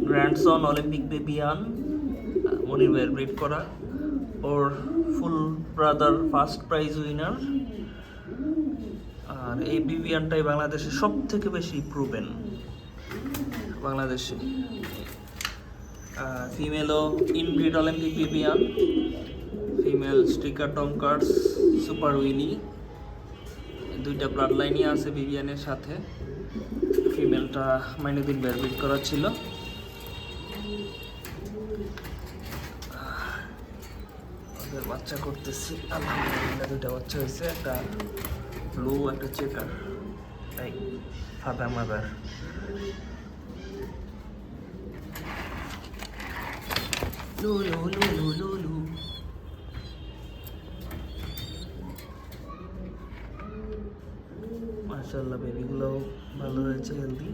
Grandson Olympic বেবিয়ান, মনির ভাইয়ের breed করা। ওর full brother first prize winner. আর এই বিবিয়ানটাই বাংলাদেশে সব থেকে বেশি প্রুভেন বাংলাদেশে। ফিমেলও inbreed Olympic Vivian, female sticker টঙ্কার্স সুপার উইলি, দুইটা ব্লাড লাইনই আছে বিবিয়ানের সাথে। ফিমেলটা মাইনুদ্দিন ভাইয়ের ব্রিড করা ছিল। ওদের বাচ্চা করতেছি, আলহামদুলিল্লাহ দুইটা বাচ্চা হয়েছে, একটা ব্লু একটা চেকার, তাই ফাদার মাদার। লুলু লুলু লুলু। মাশাআল্লাহ বেবিগুলোও ভালো হয়েছে, হেলদি।